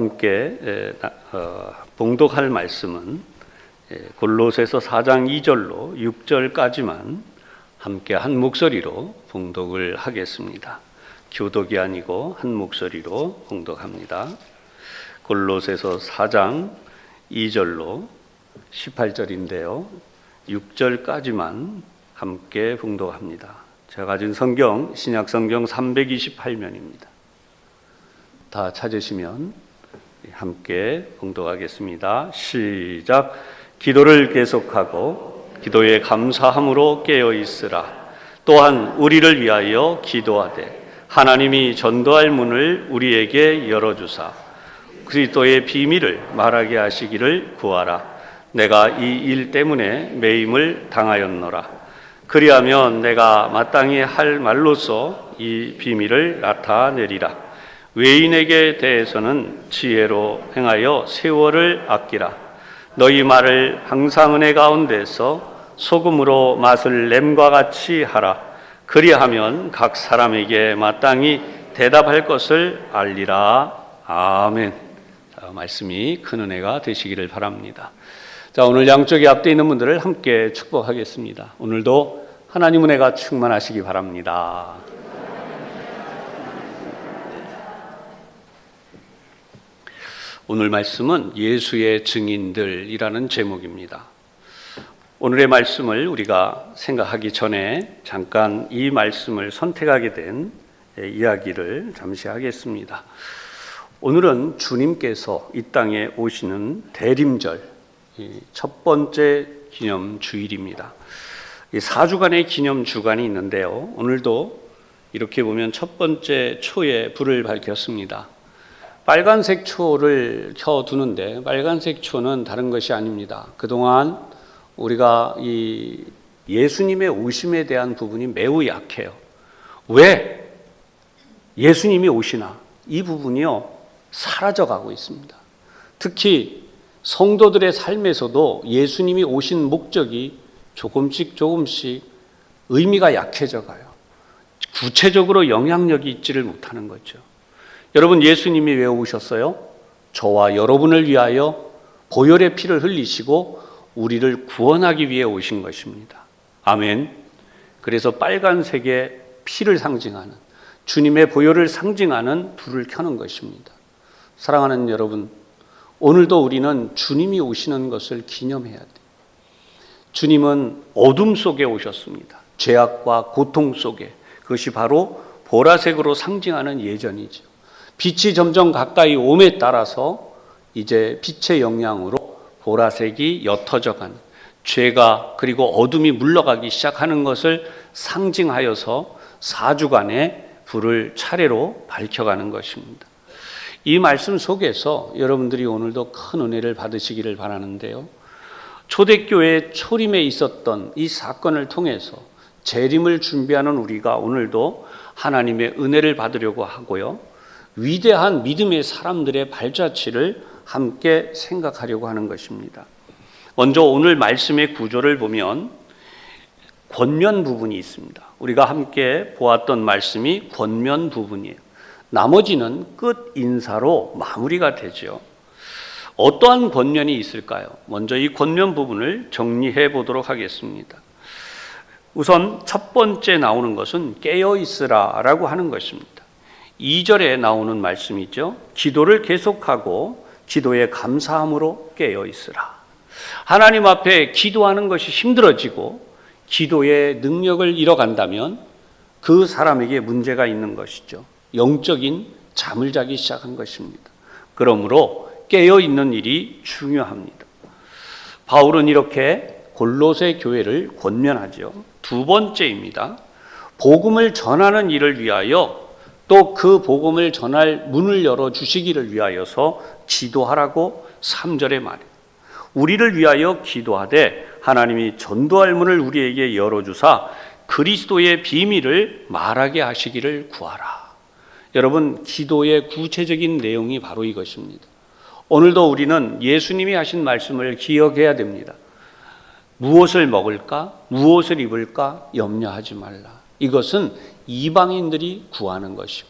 함께 봉독할 말씀은 골로새서 4장 2절로 6절까지만 함께 한 목소리로 봉독을 하겠습니다. 교독이 아니고 한 목소리로 봉독합니다. 골로새서 4장 2절로 18절인데요. 6절까지만 함께 봉독합니다. 제가 가진 성경, 신약 성경 328면입니다. 다 찾으시면 함께 봉독하겠습니다. 시작. 기도를 계속하고 기도에 감사함으로 깨어 있으라. 또한 우리를 위하여 기도하되 하나님이 전도할 문을 우리에게 열어주사 그리스도의 비밀을 말하게 하시기를 구하라. 내가 이 일 때문에 매임을 당하였노라. 그리하면 내가 마땅히 할 말로써 이 비밀을 나타내리라. 외인에게 대해서는 지혜로 행하여 세월을 아끼라. 너희 말을 항상 은혜 가운데서 소금으로 맛을 냄과 같이 하라. 그리하면 각 사람에게 마땅히 대답할 것을 알리라. 아멘. 자, 말씀이 큰 은혜가 되시기를 바랍니다. 자, 오늘 양쪽에 앞에 있는 분들을 함께 축복하겠습니다. 오늘도 하나님 은혜가 충만하시기 바랍니다. 오늘 말씀은 예수의 증인들이라는 제목입니다. 오늘의 말씀을 우리가 생각하기 전에 잠깐 이 말씀을 선택하게 된 이야기를 잠시 하겠습니다. 오늘은 주님께서 이 땅에 오시는 대림절, 첫 번째 기념 주일입니다. 4주간의 기념 주간이 있는데요. 오늘도 이렇게 보면 첫 번째 초에 불을 밝혔습니다. 빨간색 초를 켜두는데 빨간색 초는 다른 것이 아닙니다. 그동안 우리가 이 예수님의 오심에 대한 부분이 매우 약해요. 왜 예수님이 오시나? 이 부분이요 사라져가고 있습니다. 특히 성도들의 삶에서도 예수님이 오신 목적이 조금씩 의미가 약해져 가요. 구체적으로 영향력이 있지를 못하는 거죠. 여러분, 예수님이 왜 오셨어요? 저와 여러분을 위하여 보혈의 피를 흘리시고 우리를 구원하기 위해 오신 것입니다. 아멘. 그래서 빨간색의 피를 상징하는, 주님의 보혈을 상징하는 불을 켜는 것입니다. 사랑하는 여러분, 오늘도 우리는 주님이 오시는 것을 기념해야 돼요. 주님은 어둠 속에 오셨습니다. 죄악과 고통 속에. 그것이 바로 보라색으로 상징하는 예전이죠. 빛이 점점 가까이 옴에 따라서 이제 빛의 영향으로 보라색이 옅어져 가는, 죄가 그리고 어둠이 물러가기 시작하는 것을 상징하여서 4주간의 불을 차례로 밝혀가는 것입니다. 이 말씀 속에서 여러분들이 오늘도 큰 은혜를 받으시기를 바라는데요. 초대교회 초림에 있었던 이 사건을 통해서 재림을 준비하는 우리가 오늘도 하나님의 은혜를 받으려고 하고요. 위대한 믿음의 사람들의 발자취를 함께 생각하려고 하는 것입니다. 먼저 오늘 말씀의 구조를 보면 권면 부분이 있습니다. 우리가 함께 보았던 말씀이 권면 부분이에요. 나머지는 끝 인사로 마무리가 되죠. 어떠한 권면이 있을까요? 먼저 이 권면 부분을 정리해 보도록 하겠습니다. 우선 첫 번째 나오는 것은 깨어 있으라 라고 하는 것입니다. 2절에 나오는 말씀이죠. 기도를 계속하고 기도에 감사함으로 깨어 있으라. 하나님 앞에 기도하는 것이 힘들어지고 기도의 능력을 잃어간다면 그 사람에게 문제가 있는 것이죠. 영적인 잠을 자기 시작한 것입니다. 그러므로 깨어 있는 일이 중요합니다. 바울은 이렇게 골로새 교회를 권면하죠. 두 번째입니다. 복음을 전하는 일을 위하여 또 그 복음을 전할 문을 열어주시기를 위하여서 기도하라고 3절에 말해요. 우리를 위하여 기도하되 하나님이 전도할 문을 우리에게 열어주사 그리스도의 비밀을 말하게 하시기를 구하라. 여러분, 기도의 구체적인 내용이 바로 이것입니다. 오늘도 우리는 예수님이 하신 말씀을 기억해야 됩니다. 무엇을 먹을까? 무엇을 입을까? 염려하지 말라. 이것은 이방인들이 구하는 것이고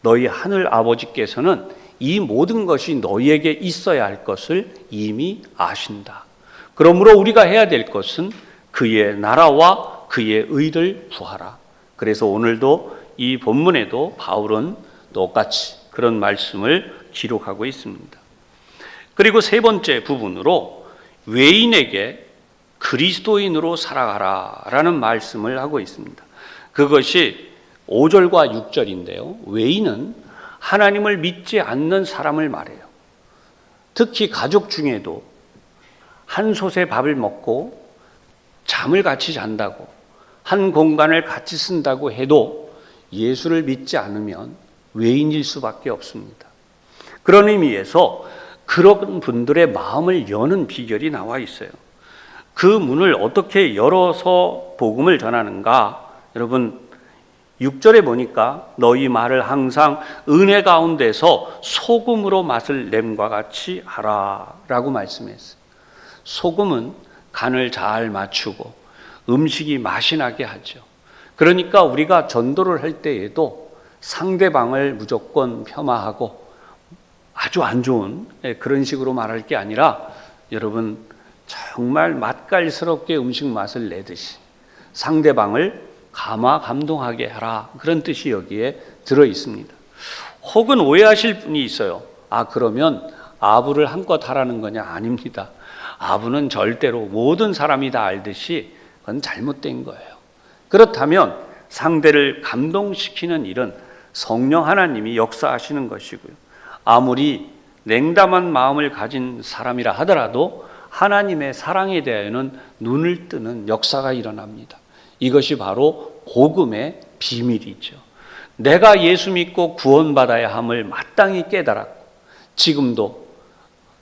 너희 하늘 아버지께서는 이 모든 것이 너희에게 있어야 할 것을 이미 아신다. 그러므로 우리가 해야 될 것은 그의 나라와 그의 의를 구하라. 그래서 오늘도 이 본문에도 바울은 똑같이 그런 말씀을 기록하고 있습니다. 그리고 세 번째 부분으로 외인에게 그리스도인으로 살아가라 라는 말씀을 하고 있습니다. 그것이 5절과 6절인데요. 외인은 하나님을 믿지 않는 사람을 말해요. 특히 가족 중에도 한 솥에 밥을 먹고 잠을 같이 잔다고, 한 공간을 같이 쓴다고 해도 예수를 믿지 않으면 외인일 수밖에 없습니다. 그런 의미에서 그런 분들의 마음을 여는 비결이 나와 있어요. 그 문을 어떻게 열어서 복음을 전하는가? 여러분, 6절에 보니까 너희 말을 항상 은혜 가운데서 소금으로 맛을 냄과 같이 하라 라고 말씀했어요. 소금은 간을 잘 맞추고 음식이 맛이 나게 하죠. 그러니까 우리가 전도를 할 때에도 상대방을 무조건 폄하하고 아주 안 좋은 그런 식으로 말할 게 아니라 여러분 정말 맛깔스럽게 음식 맛을 내듯이 상대방을 감동하게 하라, 그런 뜻이 여기에 들어 있습니다. 혹은 오해하실 분이 있어요. 그러면 아부를 한껏 하라는 거냐? 아닙니다. 아부는 절대로 모든 사람이 다 알듯이 그건 잘못된 거예요. 그렇다면 상대를 감동시키는 일은 성령 하나님이 역사하시는 것이고요. 아무리 냉담한 마음을 가진 사람이라 하더라도 하나님의 사랑에 대하여는 눈을 뜨는 역사가 일어납니다. 이것이 바로 복음의 비밀이죠. 내가 예수 믿고 구원받아야 함을 마땅히 깨달았고 지금도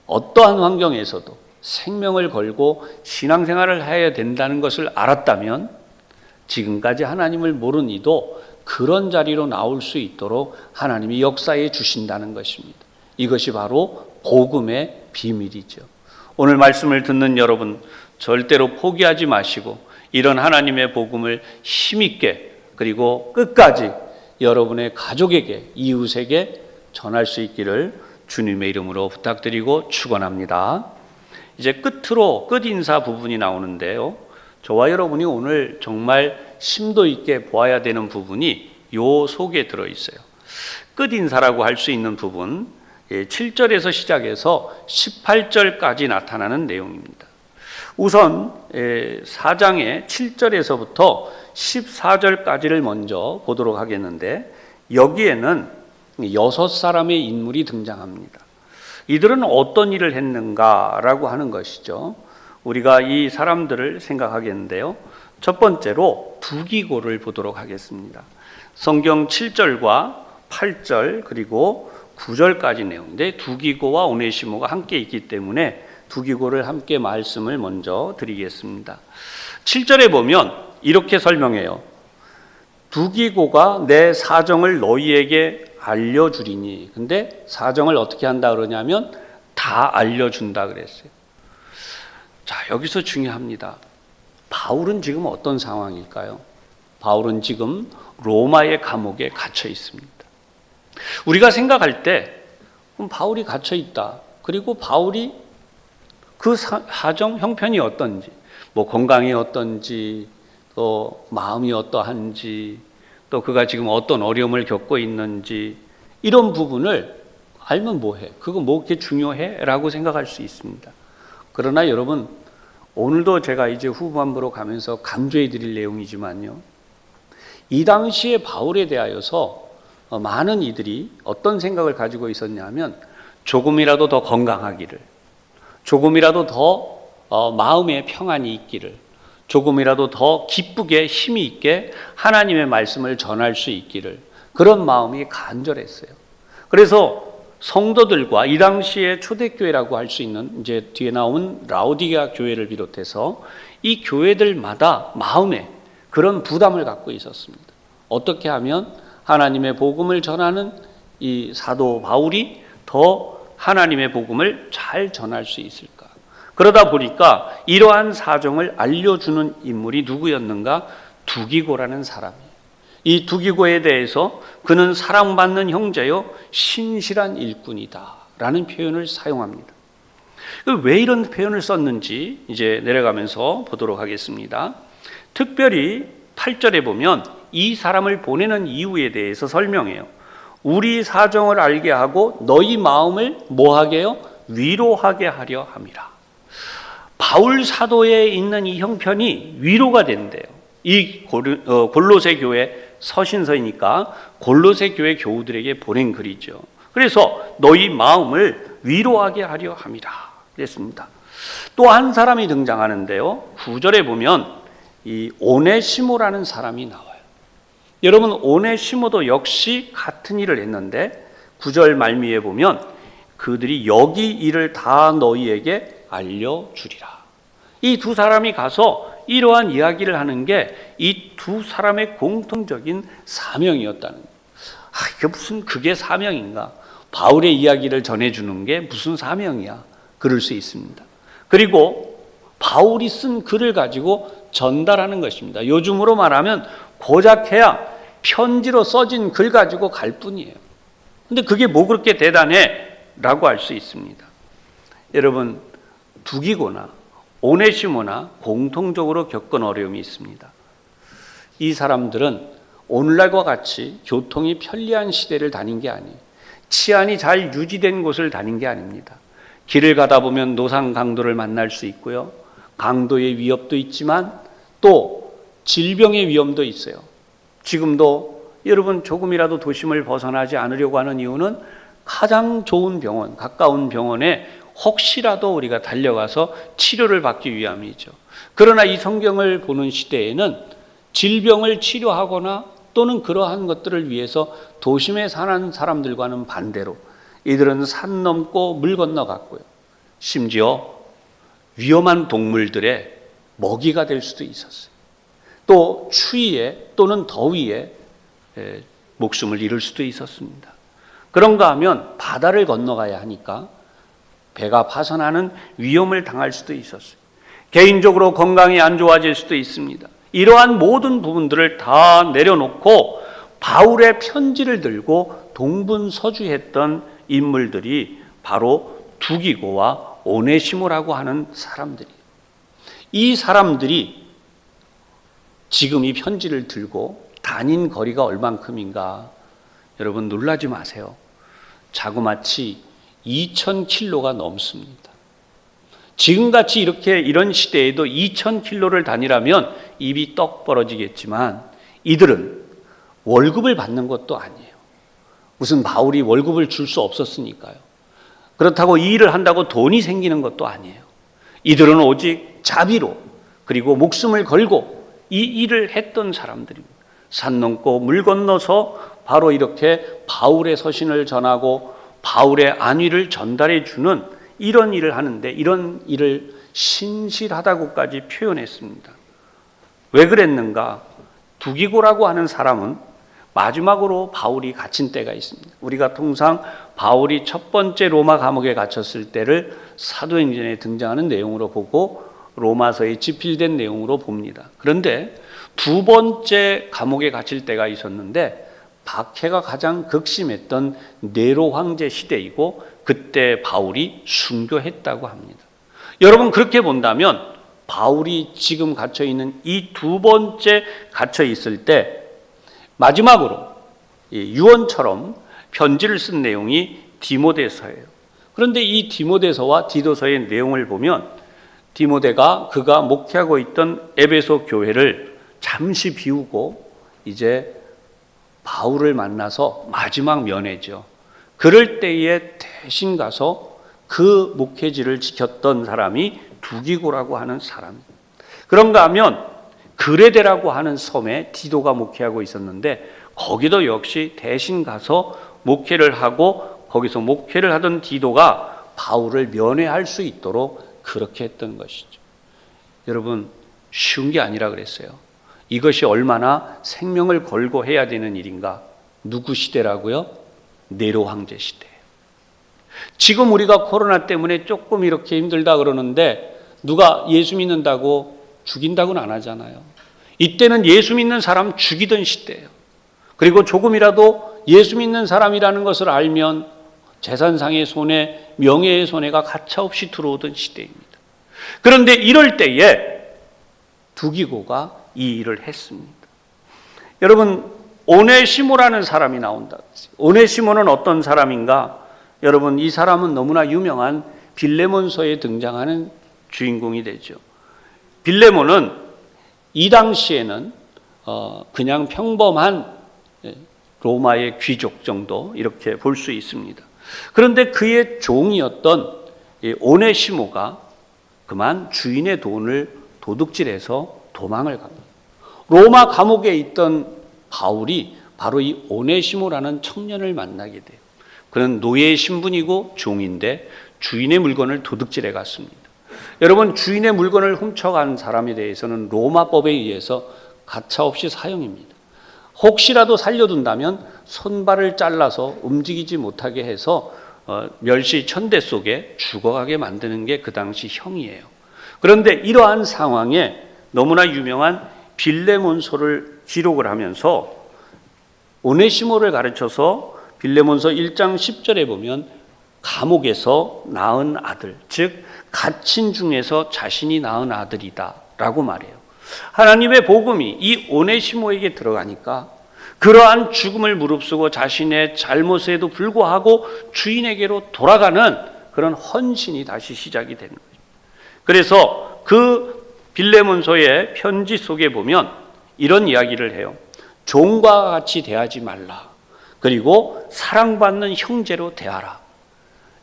어떠한 환경에서도 생명을 걸고 신앙생활을 해야 된다는 것을 알았다면 지금까지 하나님을 모르는 이도 그런 자리로 나올 수 있도록 하나님이 역사해 주신다는 것입니다. 이것이 바로 복음의 비밀이죠. 오늘 말씀을 듣는 여러분 절대로 포기하지 마시고 이런 하나님의 복음을 힘있게 그리고 끝까지 여러분의 가족에게, 이웃에게 전할 수 있기를 주님의 이름으로 부탁드리고 축원합니다. 이제 끝으로 끝인사 부분이 나오는데요. 저와 여러분이 오늘 정말 심도 있게 보아야 되는 부분이 요 속에 들어있어요. 끝인사라고 할 수 있는 부분, 7절에서 시작해서 18절까지 나타나는 내용입니다. 우선 4장의 7절에서부터 14절까지를 먼저 보도록 하겠는데 여기에는 6사람의 인물이 등장합니다. 이들은 어떤 일을 했는가라고 하는 것이죠. 우리가 이 사람들을 생각하겠는데요. 첫 번째로 두기고를 보도록 하겠습니다. 성경 7절과 8절 그리고 9절까지 내용인데 두기고와 오네시모가 함께 있기 때문에 두기고를 함께 말씀을 먼저 드리겠습니다. 7절에 보면 이렇게 설명해요. 두기고가 내 사정을 너희에게 알려주리니. 근데 사정을 어떻게 한다 그러냐면 다 알려준다 그랬어요. 자, 여기서 중요합니다. 바울은 지금 어떤 상황일까요? 바울은 지금 로마의 감옥에 갇혀 있습니다. 우리가 생각할 때 바울이 갇혀 있다. 그리고 바울이 그 사정 형편이 어떤지, 뭐 건강이 어떤지, 또 마음이 어떠한지, 또 그가 지금 어떤 어려움을 겪고 있는지 이런 부분을 알면 뭐해? 그거 뭐 그렇게 중요해? 라고 생각할 수 있습니다. 그러나 여러분 오늘도 제가 이제 후반부로 가면서 강조해 드릴 내용이지만요. 이 당시에 바울에 대하여서 많은 이들이 어떤 생각을 가지고 있었냐면 조금이라도 더 건강하기를, 조금이라도 더 마음에 평안이 있기를, 조금이라도 더 기쁘게 힘이 있게 하나님의 말씀을 전할 수 있기를, 그런 마음이 간절했어요. 그래서 성도들과 이 당시에 초대교회라고 할 수 있는 이제 뒤에 나온 라오디게아 교회를 비롯해서 이 교회들마다 마음에 그런 부담을 갖고 있었습니다. 어떻게 하면 하나님의 복음을 전하는 이 사도 바울이 더 하나님의 복음을 잘 전할 수 있을까? 그러다 보니까 이러한 사정을 알려주는 인물이 누구였는가? 두기고라는 사람이에요. 이 두기고에 대해서 그는 사랑받는 형제요 신실한 일꾼이다 라는 표현을 사용합니다. 왜 이런 표현을 썼는지 이제 내려가면서 보도록 하겠습니다. 특별히 8절에 보면 이 사람을 보내는 이유에 대해서 설명해요. 우리 사정을 알게 하고 너희 마음을 뭐하게 해요? 위로하게 하려 함이라. 바울 사도에 있는 이 형편이 위로가 된대요. 이 골로새 교회 서신서이니까 골로새 교회 교우들에게 보낸 글이죠. 그래서 너희 마음을 위로하게 하려 함이라 그랬습니다. 또 한 사람이 등장하는데요. 9절에 보면 이 오네시모라는 사람이 나와요. 여러분, 오네시모도 역시 같은 일을 했는데 9절 말미에 보면 그들이 여기 일을 다 너희에게 알려주리라. 이 두 사람이 가서 이러한 이야기를 하는 게 이 두 사람의 공통적인 사명이었다는 거예요. 그게 사명인가? 바울의 이야기를 전해주는 게 무슨 사명이야? 그럴 수 있습니다. 그리고 바울이 쓴 글을 가지고 전달하는 것입니다. 요즘으로 말하면 고작해야 편지로 써진 글 가지고 갈 뿐이에요. 근데 그게 뭐 그렇게 대단해? 라고 할 수 있습니다. 여러분, 두기고나 오네시모나 공통적으로 겪은 어려움이 있습니다. 이 사람들은 오늘날과 같이 교통이 편리한 시대를 다닌 게 아니에요. 치안이 잘 유지된 곳을 다닌 게 아닙니다. 길을 가다 보면 노상 강도를 만날 수 있고요. 강도의 위협도 있지만 또 질병의 위험도 있어요. 지금도 여러분 조금이라도 도심을 벗어나지 않으려고 하는 이유는 가장 좋은 병원, 가까운 병원에 혹시라도 우리가 달려가서 치료를 받기 위함이죠. 그러나 이 성경을 보는 시대에는 질병을 치료하거나 또는 그러한 것들을 위해서 도심에 사는 사람들과는 반대로 이들은 산 넘고 물 건너갔고요. 심지어 위험한 동물들의 먹이가 될 수도 있었어요. 또 추위에 또는 더위에 목숨을 잃을 수도 있었습니다. 그런가 하면 바다를 건너가야 하니까 배가 파손하는 위험을 당할 수도 있었어요. 개인적으로 건강이 안 좋아질 수도 있습니다. 이러한 모든 부분들을 다 내려놓고 바울의 편지를 들고 동분서주했던 인물들이 바로 두기고와 오네시모라고 하는 사람들이에요. 이 사람들이 지금 이 편지를 들고 다닌 거리가 얼만큼인가? 여러분 놀라지 마세요. 자그마치 2,000km가 넘습니다. 지금같이 이런 시대에도 2,000km를 다니라면 입이 떡 벌어지겠지만 이들은 월급을 받는 것도 아니에요. 무슨 바울이 월급을 줄 수 없었으니까요. 그렇다고 이 일을 한다고 돈이 생기는 것도 아니에요. 이들은 오직 자비로 그리고 목숨을 걸고 이 일을 했던 사람들입니다. 산 넘고 물 건너서 바로 이렇게 바울의 서신을 전하고 바울의 안위를 전달해 주는 이런 일을 하는데 이런 일을 신실하다고까지 표현했습니다. 왜 그랬는가? 두기고라고 하는 사람은 마지막으로 바울이 갇힌 때가 있습니다. 우리가 통상 바울이 첫 번째 로마 감옥에 갇혔을 때를 사도행전에 등장하는 내용으로 보고 로마서에 집필된 내용으로 봅니다. 그런데 두 번째 감옥에 갇힐 때가 있었는데 박해가 가장 극심했던 네로 황제 시대이고 그때 바울이 순교했다고 합니다. 여러분 그렇게 본다면 바울이 지금 갇혀 있는 이 두 번째 갇혀 있을 때 마지막으로 유언처럼 편지를 쓴 내용이 디모데서예요. 그런데 이 디모데서와 디도서의 내용을 보면 디모데가 그가 목회하고 있던 에베소 교회를 잠시 비우고 이제 바울을 만나서 마지막 면회죠. 그럴 때에 대신 가서 그 목회지를 지켰던 사람이 두기고라고 하는 사람. 그런가 하면 그레데라고 하는 섬에 디도가 목회하고 있었는데 거기도 역시 대신 가서 목회를 하고 거기서 목회를 하던 디도가 바울을 면회할 수 있도록 그렇게 했던 것이죠. 여러분 쉬운 게 아니라 그랬어요. 이것이 얼마나 생명을 걸고 해야 되는 일인가? 누구 시대라고요? 네로 황제 시대예요. 지금 우리가 코로나 때문에 조금 이렇게 힘들다 그러는데 누가 예수 믿는다고 죽인다고는 안 하잖아요. 이때는 예수 믿는 사람 죽이던 시대예요. 그리고 조금이라도 예수 믿는 사람이라는 것을 알면 재산상의 손해, 명예의 손해가 가차없이 들어오던 시대입니다. 그런데 이럴 때에 두기고가 이 일을 했습니다. 여러분, 오네시모라는 사람이 나온다. 오네시모는 어떤 사람인가? 여러분, 이 사람은 너무나 유명한 빌레몬서에 등장하는 주인공이 되죠. 빌레몬은 이 당시에는 그냥 평범한 로마의 귀족 정도 이렇게 볼 수 있습니다. 그런데 그의 종이었던 오네시모가 그만 주인의 돈을 도둑질해서 도망을 갑니다. 로마 감옥에 있던 바울이 바로 이 오네시모라는 청년을 만나게 돼요. 그는 노예의 신분이고 종인데 주인의 물건을 도둑질해 갔습니다. 여러분, 주인의 물건을 훔쳐간 사람에 대해서는 로마법에 의해서 가차없이 사형입니다. 혹시라도 살려둔다면 손발을 잘라서 움직이지 못하게 해서 멸시 천대 속에 죽어가게 만드는 게 그 당시 형이에요. 그런데 이러한 상황에 너무나 유명한 빌레몬서를 기록을 하면서 오네시모를 가르쳐서 빌레몬서 1장 10절에 보면 감옥에서 낳은 아들, 즉 갇힌 중에서 자신이 낳은 아들이다 라고 말해요. 하나님의 복음이 이 오네시모에게 들어가니까 그러한 죽음을 무릅쓰고 자신의 잘못에도 불구하고 주인에게로 돌아가는 그런 헌신이 다시 시작이 되는 거죠. 그래서 그 빌레몬서의 편지 속에 보면 이런 이야기를 해요. 종과 같이 대하지 말라. 그리고 사랑받는 형제로 대하라.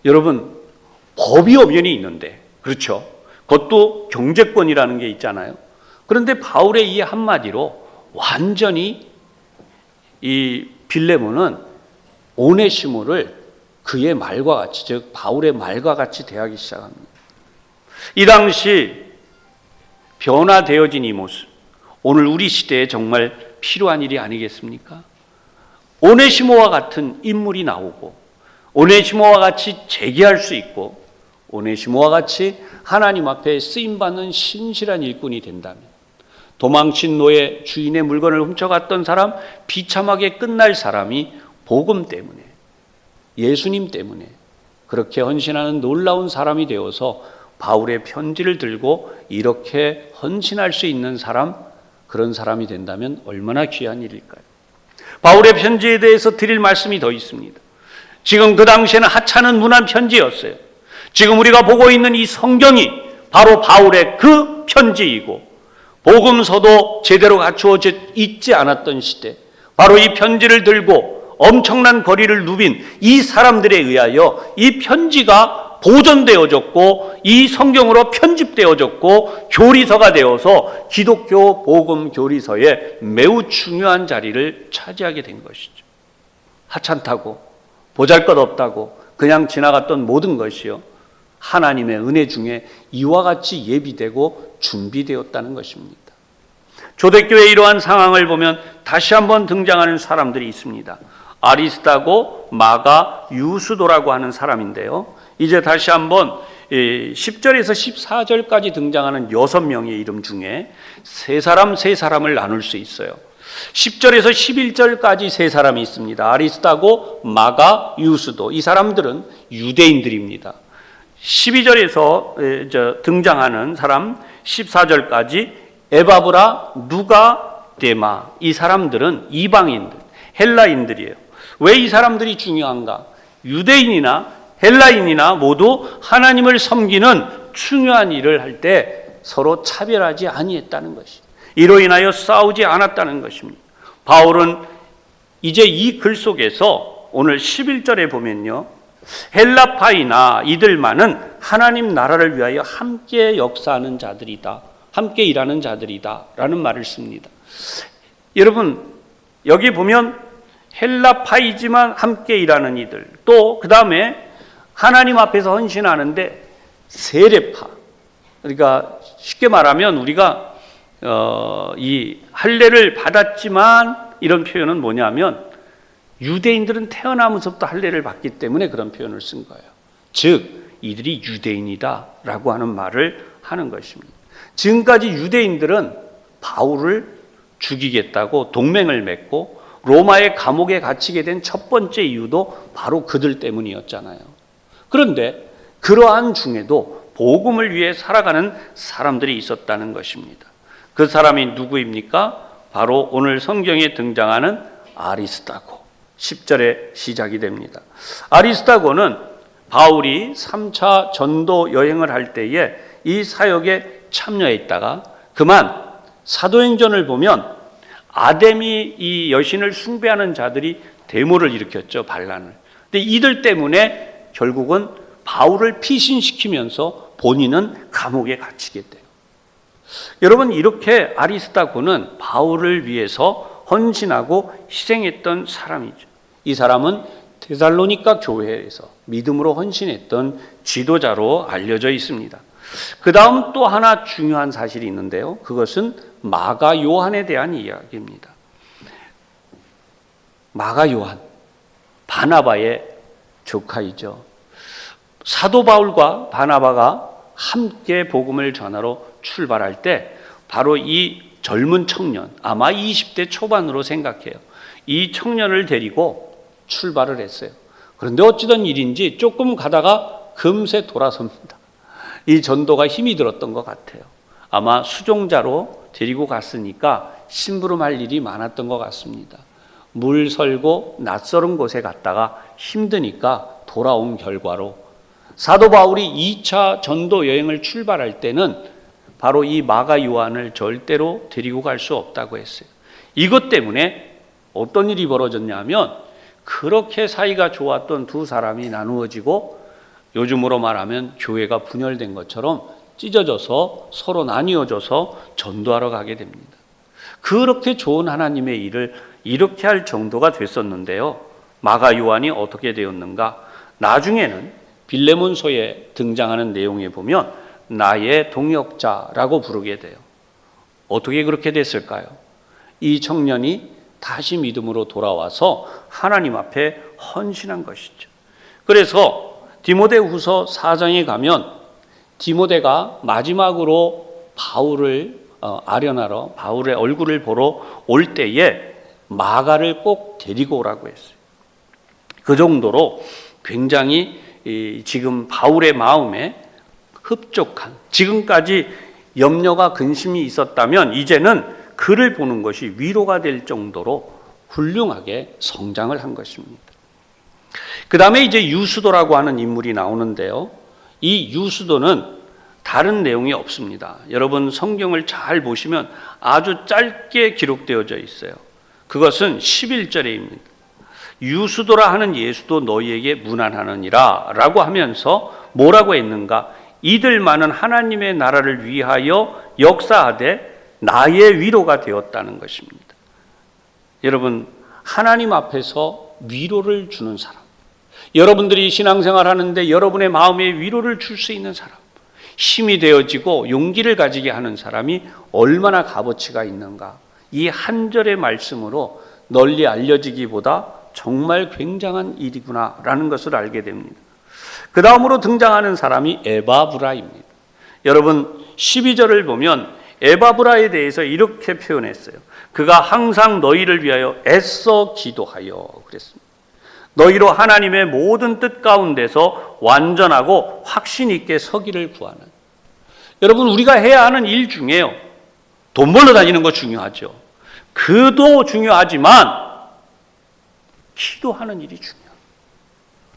여러분, 법이 엄연히 있는데, 그렇죠? 그것도 경제권이라는 게 있잖아요. 그런데 바울의 이 한마디로 완전히 이 빌레몬은 오네시모를 그의 말과 같이, 즉 바울의 말과 같이 대하기 시작합니다. 이 당시 변화되어진 이 모습, 오늘 우리 시대에 정말 필요한 일이 아니겠습니까? 오네시모와 같은 인물이 나오고 오네시모와 같이 재기할 수 있고 오네시모와 같이 하나님 앞에 쓰임받는 신실한 일꾼이 된다면 도망친 노예, 주인의 물건을 훔쳐갔던 사람, 비참하게 끝날 사람이 복음 때문에, 예수님 때문에 그렇게 헌신하는 놀라운 사람이 되어서 바울의 편지를 들고 이렇게 헌신할 수 있는 사람, 그런 사람이 된다면 얼마나 귀한 일일까요? 바울의 편지에 대해서 드릴 말씀이 더 있습니다. 지금 그 당시에는 하찮은 문안 편지였어요. 지금 우리가 보고 있는 이 성경이 바로 바울의 그 편지이고 복음서도 제대로 갖추어져 있지 않았던 시대, 바로 이 편지를 들고 엄청난 거리를 누빈 이 사람들에 의하여 이 편지가 보존되어졌고 이 성경으로 편집되어졌고 교리서가 되어서 기독교 복음 교리서에 매우 중요한 자리를 차지하게 된 것이죠. 하찮다고 보잘것없다고 그냥 지나갔던 모든 것이요, 하나님의 은혜 중에 이와 같이 예비되고 준비되었다는 것입니다. 초대교회의 이러한 상황을 보면 다시 한번 등장하는 사람들이 있습니다. 아리스타고, 마가, 유스도라고 하는 사람인데요, 이제 다시 한번 10절에서 14절까지 등장하는 6명의 이름 중에 세 사람을 나눌 수 있어요. 10절에서 11절까지 세 사람이 있습니다. 아리스타고, 마가, 유스도. 이 사람들은 유대인들입니다. 12절에서 등장하는 사람 14절까지 에바브라, 누가, 데마. 이 사람들은 이방인들, 헬라인들이에요. 왜 이 사람들이 중요한가? 유대인이나 헬라인이나 모두 하나님을 섬기는 중요한 일을 할 때 서로 차별하지 아니했다는 것이, 이로 인하여 싸우지 않았다는 것입니다. 바울은 이제 이 글 속에서 오늘 11절에 보면요, 헬라파이나 이들만은 하나님 나라를 위하여 함께 역사하는 자들이다, 함께 일하는 자들이다 라는 말을 씁니다. 여러분, 여기 보면 헬라파이지만 함께 일하는 이들, 또 그 다음에 하나님 앞에서 헌신하는데 세례파, 그러니까 쉽게 말하면 우리가 이 할례를 받았지만, 이런 표현은 뭐냐면 유대인들은 태어나면서부터 할례를 받기 때문에 그런 표현을 쓴 거예요. 즉 이들이 유대인이다 라고 하는 말을 하는 것입니다. 지금까지 유대인들은 바울을 죽이겠다고 동맹을 맺고 로마의 감옥에 갇히게 된 첫 번째 이유도 바로 그들 때문이었잖아요. 그런데 그러한 중에도 복음을 위해 살아가는 사람들이 있었다는 것입니다. 그 사람이 누구입니까? 바로 오늘 성경에 등장하는 아리스다고. 10절에 시작이 됩니다. 아리스다고는 바울이 3차 전도 여행을 할 때에 이 사역에 참여했다가 그만 사도행전을 보면 아데미 이 여신을 숭배하는 자들이 데모를 일으켰죠. 반란을. 근데 이들 때문에 결국은 바울을 피신시키면서 본인은 감옥에 갇히게 돼요. 여러분, 이렇게 아리스다고는 바울을 위해서 헌신하고 희생했던 사람이죠. 이 사람은 데살로니가 교회에서 믿음으로 헌신했던 지도자로 알려져 있습니다. 그 다음 또 하나 중요한 사실이 있는데요. 그것은 마가 요한에 대한 이야기입니다. 마가 요한, 바나바의 조카이죠. 사도 바울과 바나바가 함께 복음을 전하러 출발할 때 바로 이 젊은 청년, 아마 20대 초반으로 생각해요. 이 청년을 데리고 출발을 했어요. 그런데 어찌된 일인지 조금 가다가 금세 돌아섭니다. 이 전도가 힘이 들었던 것 같아요. 아마 수종자로 데리고 갔으니까 심부름할 일이 많았던 것 같습니다. 물 설고 낯설은 곳에 갔다가 힘드니까 돌아온 결과로 사도 바울이 2차 전도 여행을 출발할 때는 바로 이 마가 요한을 절대로 데리고 갈 수 없다고 했어요. 이것 때문에 어떤 일이 벌어졌냐면 그렇게 사이가 좋았던 두 사람이 나누어지고 요즘으로 말하면 교회가 분열된 것처럼 찢어져서 서로 나뉘어져서 전도하러 가게 됩니다. 그렇게 좋은 하나님의 일을 이렇게 할 정도가 됐었는데요. 마가 요한이 어떻게 되었는가? 나중에는 빌레몬서에 등장하는 내용에 보면 나의 동역자라고 부르게 돼요. 어떻게 그렇게 됐을까요? 이 청년이 다시 믿음으로 돌아와서 하나님 앞에 헌신한 것이죠. 그래서 디모데후서 4장에 가면 디모데가 마지막으로 바울을 아련하러 바울의 얼굴을 보러 올 때에 마가를 꼭 데리고 오라고 했어요. 그 정도로 굉장히 지금 바울의 마음에 흡족한, 지금까지 염려가 근심이 있었다면 이제는 그를 보는 것이 위로가 될 정도로 훌륭하게 성장을 한 것입니다. 그 다음에 이제 유수도라고 하는 인물이 나오는데요. 이 유수도는 다른 내용이 없습니다. 여러분 성경을 잘 보시면 아주 짧게 기록되어져 있어요. 그것은 11절에입니다. 유수도라 하는 예수도 너희에게 문안하느니라 라고 하면서 뭐라고 했는가? 이들만은 하나님의 나라를 위하여 역사하되 나의 위로가 되었다는 것입니다. 여러분, 하나님 앞에서 위로를 주는 사람, 여러분들이 신앙생활 하는데 여러분의 마음에 위로를 줄 수 있는 사람, 힘이 되어지고 용기를 가지게 하는 사람이 얼마나 값어치가 있는가. 이 한 절의 말씀으로 널리 알려지기보다 정말 굉장한 일이구나라는 것을 알게 됩니다. 그 다음으로 등장하는 사람이 에바브라입니다. 여러분 12절을 보면 에바브라에 대해서 이렇게 표현했어요. 그가 항상 너희를 위하여 애써 기도하여 그랬습니다. 너희로 하나님의 모든 뜻 가운데서 완전하고 확신 있게 서기를 구하는. 여러분 우리가 해야 하는 일 중에요. 돈 벌러 다니는 거 중요하죠. 그도 중요하지만 기도하는 일이 중요해요.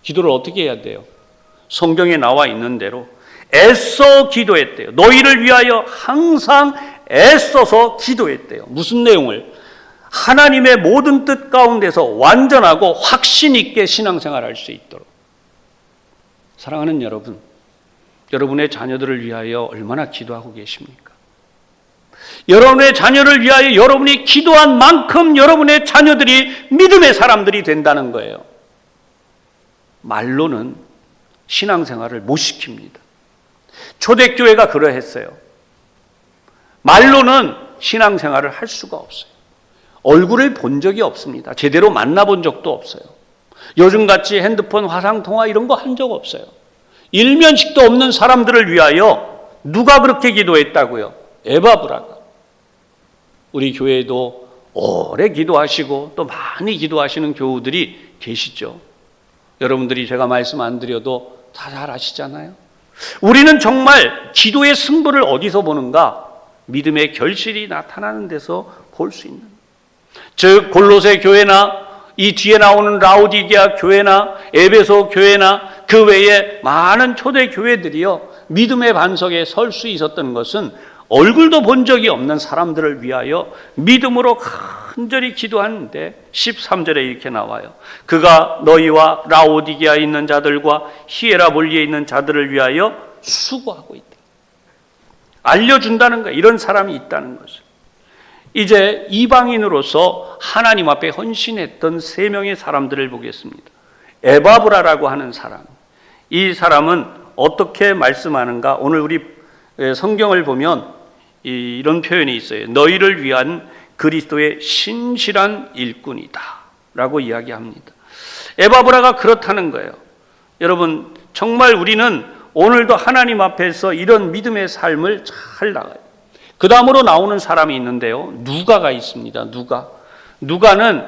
기도를 어떻게 해야 돼요? 성경에 나와 있는 대로 애써 기도했대요. 너희를 위하여 항상 애써서 기도했대요. 무슨 내용을? 하나님의 모든 뜻 가운데서 완전하고 확신 있게 신앙생활할 수 있도록. 사랑하는 여러분, 여러분의 자녀들을 위하여 얼마나 기도하고 계십니까? 여러분의 자녀를 위하여 여러분이 기도한 만큼 여러분의 자녀들이 믿음의 사람들이 된다는 거예요. 말로는 신앙생활을 못 시킵니다. 초대교회가 그러했어요. 말로는 신앙생활을 할 수가 없어요. 얼굴을 본 적이 없습니다. 제대로 만나본 적도 없어요. 요즘같이 핸드폰 화상통화 이런 거 한 적 없어요. 일면식도 없는 사람들을 위하여 누가 그렇게 기도했다고요? 에바브라가. 우리 교회도 오래 기도하시고 또 많이 기도하시는 교우들이 계시죠. 여러분들이 제가 말씀 안 드려도 다 잘 아시잖아요. 우리는 정말 기도의 승부를 어디서 보는가? 믿음의 결실이 나타나는 데서 볼 수 있는, 즉 골로새 교회나 이 뒤에 나오는 라오디게아 교회나 에베소 교회나 그 외에 많은 초대 교회들이요, 믿음의 반석에 설 수 있었던 것은 얼굴도 본 적이 없는 사람들을 위하여 믿음으로 간절히 기도하는데 13절에 이렇게 나와요. 그가 너희와 라오디게아에 있는 자들과 히에라볼리에 있는 자들을 위하여 수고하고 있다. 알려준다는 거예요. 이런 사람이 있다는 것을. 이제 이방인으로서 하나님 앞에 헌신했던 세 명의 사람들을 보겠습니다. 에바브라라고 하는 사람. 이 사람은 어떻게 말씀하는가? 오늘 우리 성경을 보면 이런 표현이 있어요. 너희를 위한 그리스도의 신실한 일꾼이다 라고 이야기합니다. 에바브라가 그렇다는 거예요. 여러분, 정말 우리는 오늘도 하나님 앞에서 이런 믿음의 삶을 잘 나가요. 그 다음으로 나오는 사람이 있는데요, 누가가 있습니다. 누가는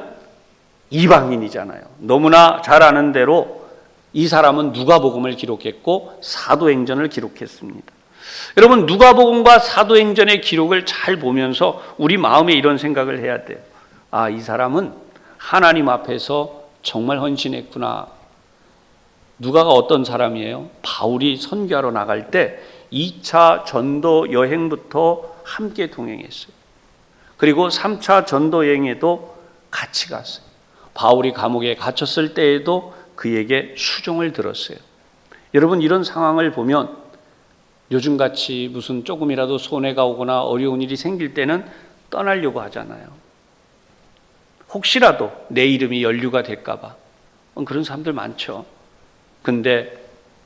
이방인이잖아요. 너무나 잘 아는 대로 이 사람은 누가복음을 기록했고 사도행전을 기록했습니다. 여러분, 누가복음과 사도행전의 기록을 잘 보면서 우리 마음에 이런 생각을 해야 돼요. 아, 이 사람은 하나님 앞에서 정말 헌신했구나. 누가가 어떤 사람이에요? 바울이 선교하러 나갈 때 2차 전도 여행부터 함께 동행했어요. 그리고 3차 전도 여행에도 같이 갔어요. 바울이 감옥에 갇혔을 때에도 그에게 수종을 들었어요. 여러분, 이런 상황을 보면 요즘같이 무슨 조금이라도 손해가 오거나 어려운 일이 생길 때는 떠나려고 하잖아요. 혹시라도 내 이름이 연루가 될까 봐. 그런 사람들 많죠. 근데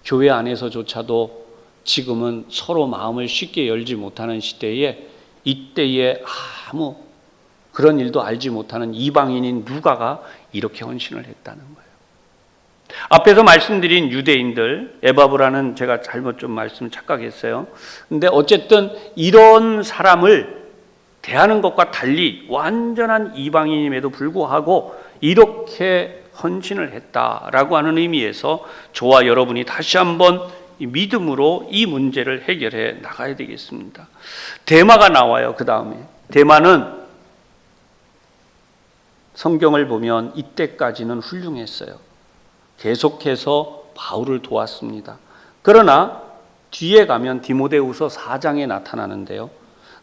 교회 안에서조차도 지금은 서로 마음을 쉽게 열지 못하는 시대에, 이때에 아무 그런 일도 알지 못하는 이방인인 누가가 이렇게 헌신을 했다는 거예요. 앞에서 말씀드린 유대인들, 에바브라는 제가 잘못 좀 말씀 착각했어요. 근데 어쨌든 이런 사람을 대하는 것과 달리 완전한 이방인임에도 불구하고 이렇게 헌신을 했다라고 하는 의미에서 저와 여러분이 다시 한번 믿음으로 이 문제를 해결해 나가야 되겠습니다. 데마가 나와요. 그 다음에 데마는 성경을 보면 이때까지는 훌륭했어요. 계속해서 바울을 도왔습니다. 그러나 뒤에 가면 디모데후서 4장에 나타나는데요,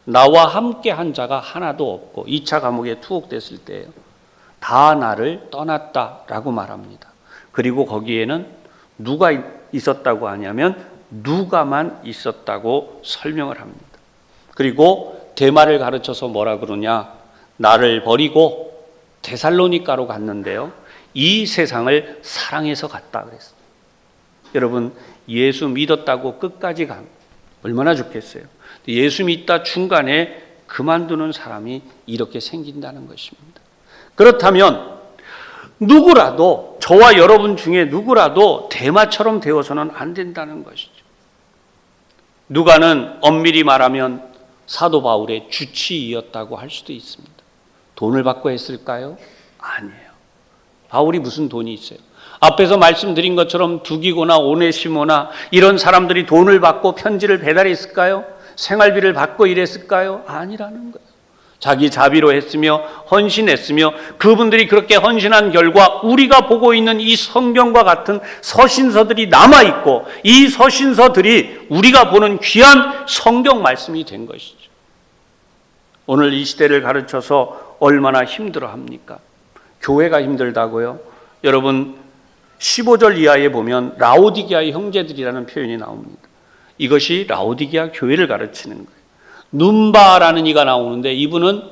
나와 함께 한 자가 하나도 없고 2차 감옥에 투옥됐을 때예요. 다 나를 떠났다라고 말합니다. 그리고 거기에는 누가 있었다고 하냐면 누가만 있었다고 설명을 합니다. 그리고 데마를 가르쳐서 뭐라 그러냐, 나를 버리고 데살로니가로 갔는데요, 이 세상을 사랑해서 갔다 그랬어요. 여러분, 예수 믿었다고 끝까지 간, 얼마나 좋겠어요. 예수 믿다 중간에 그만두는 사람이 이렇게 생긴다는 것입니다. 그렇다면 누구라도, 저와 여러분 중에 누구라도 데마처럼 되어서는 안 된다는 것이죠. 누가는 엄밀히 말하면 사도 바울의 주치의였다고 할 수도 있습니다. 돈을 받고 했을까요? 아니에요. 바울이 무슨 돈이 있어요? 앞에서 말씀드린 것처럼 두기고나 오네시모나 이런 사람들이 돈을 받고 편지를 배달했을까요? 생활비를 받고 일했을까요? 아니라는 거예요. 자기 자비로 했으며 헌신했으며, 그분들이 그렇게 헌신한 결과 우리가 보고 있는 이 성경과 같은 서신서들이 남아있고, 이 서신서들이 우리가 보는 귀한 성경 말씀이 된 것이죠. 오늘 이 시대를 가르쳐서 얼마나 힘들어합니까? 교회가 힘들다고요? 여러분, 15절 이하에 보면 라오디게아의 형제들이라는 표현이 나옵니다. 이것이 라오디게아 교회를 가르치는 거예요. 눈바라는 이가 나오는데, 이분은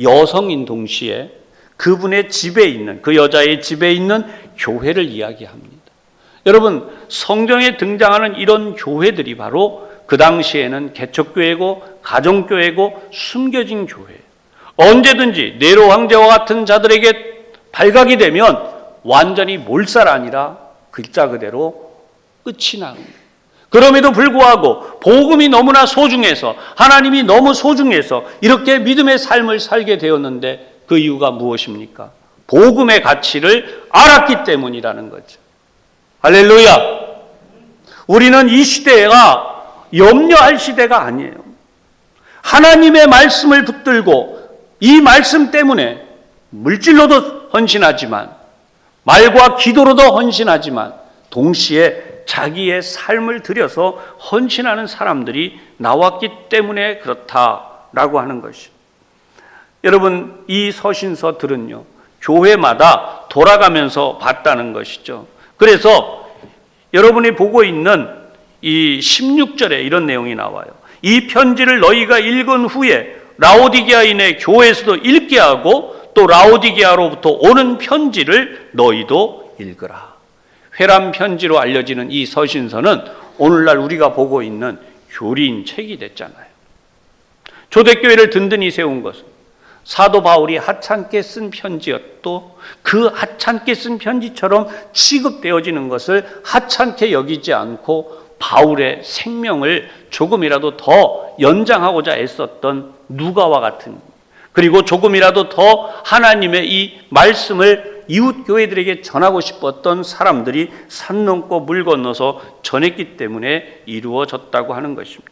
여성인 동시에 그분의 집에 있는, 그 여자의 집에 있는 교회를 이야기합니다. 여러분, 성경에 등장하는 이런 교회들이 바로 그 당시에는 개척교회고 가정교회고 숨겨진 교회예요. 언제든지 네로 황제와 같은 자들에게 발각이 되면 완전히 몰살 아니라 글자 그대로 끝이 납니다. 그럼에도 불구하고 복음이 너무나 소중해서, 하나님이 너무 소중해서 이렇게 믿음의 삶을 살게 되었는데 그 이유가 무엇입니까? 복음의 가치를 알았기 때문이라는 거죠. 할렐루야! 우리는 이 시대가 염려할 시대가 아니에요. 하나님의 말씀을 붙들고 이 말씀 때문에 물질로도 헌신하지만, 말과 기도로도 헌신하지만, 동시에 자기의 삶을 들여서 헌신하는 사람들이 나왔기 때문에 그렇다라고 하는 것이죠. 여러분, 이 서신서들은요, 교회마다 돌아가면서 봤다는 것이죠. 그래서 여러분이 보고 있는 이 16절에 이런 내용이 나와요. 이 편지를 너희가 읽은 후에 라오디게아인의 교회에서도 읽게 하고 또 라오디게아로부터 오는 편지를 너희도 읽으라. 회람 편지로 알려지는 이 서신서는 오늘날 우리가 보고 있는 교리인 책이 됐잖아요. 초대교회를 든든히 세운 것은 사도 바울이 하찮게 쓴 편지였고, 그 하찮게 쓴 편지처럼 취급되어지는 것을 하찮게 여기지 않고 바울의 생명을 조금이라도 더 연장하고자 애썼던 누가와 같은, 그리고 조금이라도 더 하나님의 이 말씀을 이웃 교회들에게 전하고 싶었던 사람들이 산 넘고 물 건너서 전했기 때문에 이루어졌다고 하는 것입니다.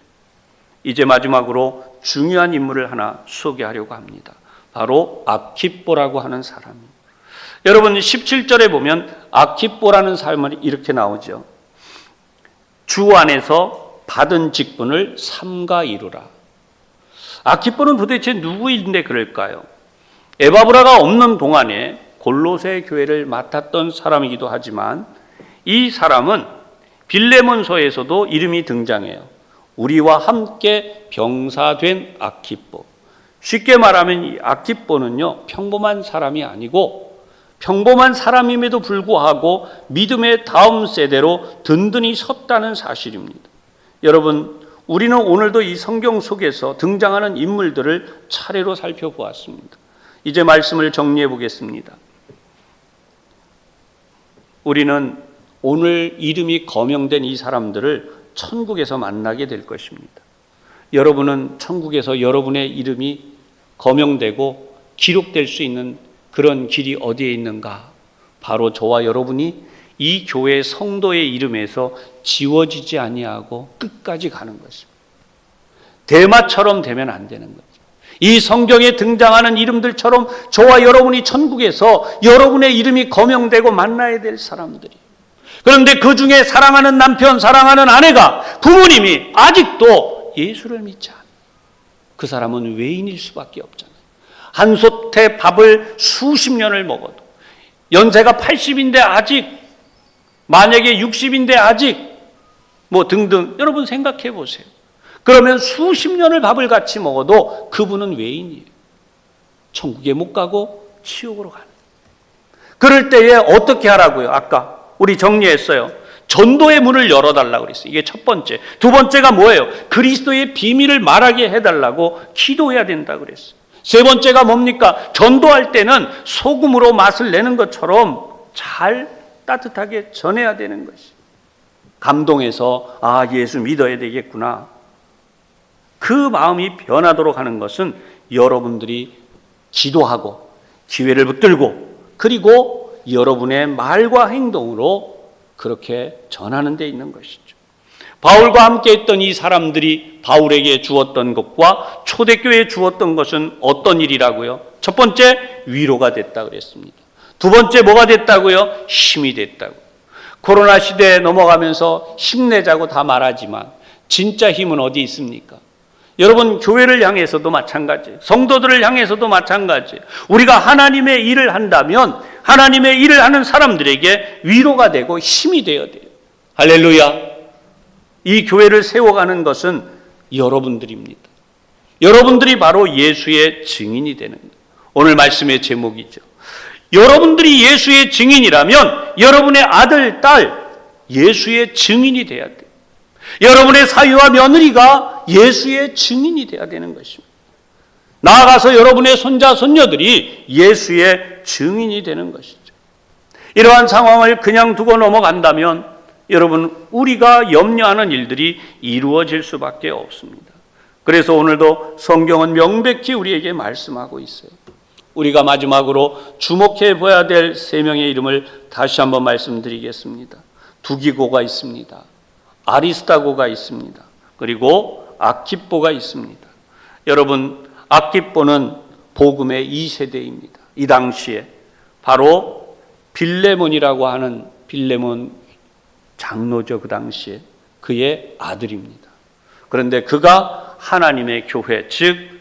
이제 마지막으로 중요한 인물을 하나 소개하려고 합니다. 바로 아키뽀라고 하는 사람입니다. 여러분 17절에 보면 아키뽀라는 사람이 이렇게 나오죠. 주 안에서 받은 직분을 삼가 이루라. 아키뽀는 도대체 누구인데 그럴까요? 에바브라가 없는 동안에 골로새 교회를 맡았던 사람이기도 하지만, 이 사람은 빌레몬서에서도 이름이 등장해요. 우리와 함께 병사된 아키뽀. 쉽게 말하면 이 아키뽀는요, 평범한 사람이 아니고 평범한 사람임에도 불구하고 믿음의 다음 세대로 든든히 섰다는 사실입니다. 여러분, 우리는 오늘도 이 성경 속에서 등장하는 인물들을 차례로 살펴보았습니다. 이제 말씀을 정리해 보겠습니다. 우리는 오늘 이름이 거명된 이 사람들을 천국에서 만나게 될 것입니다. 여러분은 천국에서 여러분의 이름이 거명되고 기록될 수 있는 그런 길이 어디에 있는가? 바로 저와 여러분이 이 교회 성도의 이름에서 지워지지 아니하고 끝까지 가는 것입니다. 대마처럼 되면 안 되는 거죠. 이 성경에 등장하는 이름들처럼 저와 여러분이 천국에서 여러분의 이름이 거명되고 만나야 될 사람들이. 그런데 그 중에 사랑하는 남편, 사랑하는 아내가, 부모님이 아직도 예수를 믿지 않아요. 그 사람은 외인일 수밖에 없잖아요. 한솥에 밥을 수십 년을 먹어도, 연세가 80인데 아직, 만약에 60인데 아직, 뭐 등등, 여러분 생각해 보세요. 그러면 수십 년을 밥을 같이 먹어도 그분은 외인이에요. 천국에 못 가고 지옥으로 가는. 그럴 때에 어떻게 하라고요? 아까 우리 정리했어요. 전도의 문을 열어달라고 그랬어요. 이게 첫 번째. 두 번째가 뭐예요? 그리스도의 비밀을 말하게 해달라고 기도해야 된다고 그랬어요. 세 번째가 뭡니까? 전도할 때는 소금으로 맛을 내는 것처럼 잘 따뜻하게 전해야 되는 것이. 감동해서 예수 믿어야 되겠구나. 그 마음이 변하도록 하는 것은 여러분들이 기도하고 기회를 붙들고, 그리고 여러분의 말과 행동으로 그렇게 전하는 데 있는 것이죠. 바울과 함께 했던 이 사람들이 바울에게 주었던 것과 초대교회에 주었던 것은 어떤 일이라고요? 첫 번째, 위로가 됐다 그랬습니다. 두 번째, 뭐가 됐다고요? 힘이 됐다고. 코로나 시대에 넘어가면서 힘내자고 다 말하지만 진짜 힘은 어디 있습니까? 여러분, 교회를 향해서도 마찬가지예요. 성도들을 향해서도 마찬가지예요. 우리가 하나님의 일을 한다면 하나님의 일을 하는 사람들에게 위로가 되고 힘이 되어야 돼요. 할렐루야. 이 교회를 세워가는 것은 여러분들입니다. 여러분들이 바로 예수의 증인이 되는 거예요. 오늘 말씀의 제목이죠. 여러분들이 예수의 증인이라면 여러분의 아들, 딸 예수의 증인이 돼야 돼요. 여러분의 사위와 며느리가 예수의 증인이 돼야 되는 것입니다. 나아가서 여러분의 손자, 손녀들이 예수의 증인이 되는 것이죠. 이러한 상황을 그냥 두고 넘어간다면 여러분, 우리가 염려하는 일들이 이루어질 수밖에 없습니다. 그래서 오늘도 성경은 명백히 우리에게 말씀하고 있어요. 우리가 마지막으로 주목해 봐야 될 세 명의 이름을 다시 한번 말씀드리겠습니다. 두기고가 있습니다. 아리스다고가 있습니다. 그리고 아키뽀가 있습니다. 여러분, 아키뽀는 복음의 2세대입니다. 이 당시에 바로 빌레몬이라고 하는 빌레몬 장로죠. 그 당시에 그의 아들입니다. 그런데 그가 하나님의 교회, 즉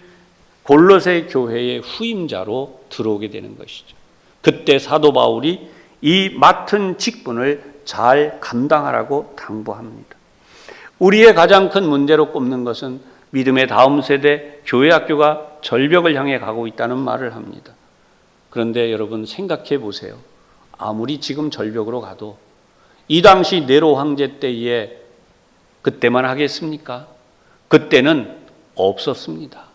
골로새 교회의 후임자로 들어오게 되는 것이죠. 그때 사도 바울이 이 맡은 직분을 잘 감당하라고 당부합니다. 우리의 가장 큰 문제로 꼽는 것은 믿음의 다음 세대 교회 학교가 절벽을 향해 가고 있다는 말을 합니다. 그런데 여러분 생각해 보세요. 아무리 지금 절벽으로 가도 이 당시 네로 황제 때에 그때만 하겠습니까? 그때는 없었습니다.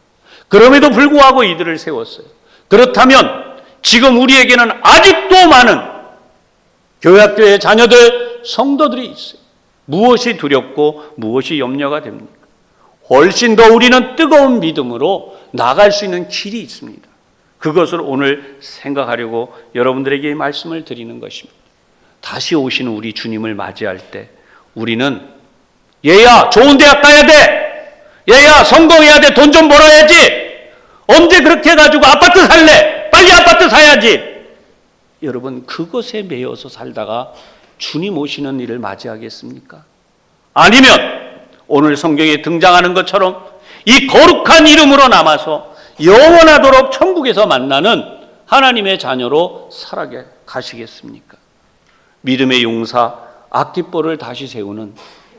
그럼에도 불구하고 이들을 세웠어요. 그렇다면 지금 우리에게는 아직도 많은 교회학교의 자녀들, 성도들이 있어요. 무엇이 두렵고 무엇이 염려가 됩니까? 훨씬 더 우리는 뜨거운 믿음으로 나갈 수 있는 길이 있습니다. 그것을 오늘 생각하려고 여러분들에게 이 말씀을 드리는 것입니다. 다시 오시는 우리 주님을 맞이할 때 우리는 얘야 좋은 대학 가야 돼, 얘야 성공해야 돼, 돈 좀 벌어야지, 언제 그렇게 해가지고 아파트 살래, 빨리 아파트 사야지. 여러분 그것에 매여서 살다가 주님 오시는 일을 맞이하겠습니까? 아니면 오늘 성경에 등장하는 것처럼 이 거룩한 이름으로 남아서 영원하도록 천국에서 만나는 하나님의 자녀로 살아게 가시겠습니까? 믿음의 용사 아키뽀를 다시 세우는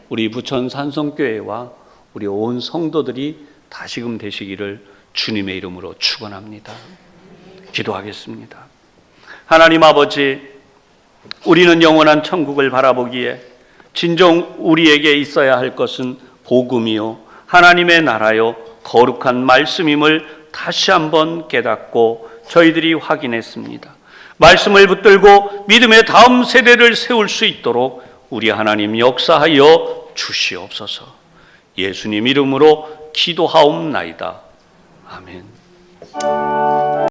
우리 부천 산성교회와 우리 온 성도들이 다시금 되시기를 주님의 이름으로 축원합니다. 기도하겠습니다. 하나님 아버지, 우리는 영원한 천국을 바라보기에 진정 우리에게 있어야 할 것은 복음이요 하나님의 나라요 거룩한 말씀임을 다시 한번 깨닫고 저희들이 확인했습니다. 말씀을 붙들고 믿음의 다음 세대를 세울 수 있도록 우리 하나님 역사하여 주시옵소서. 예수님 이름으로 기도하옵나이다. 아멘.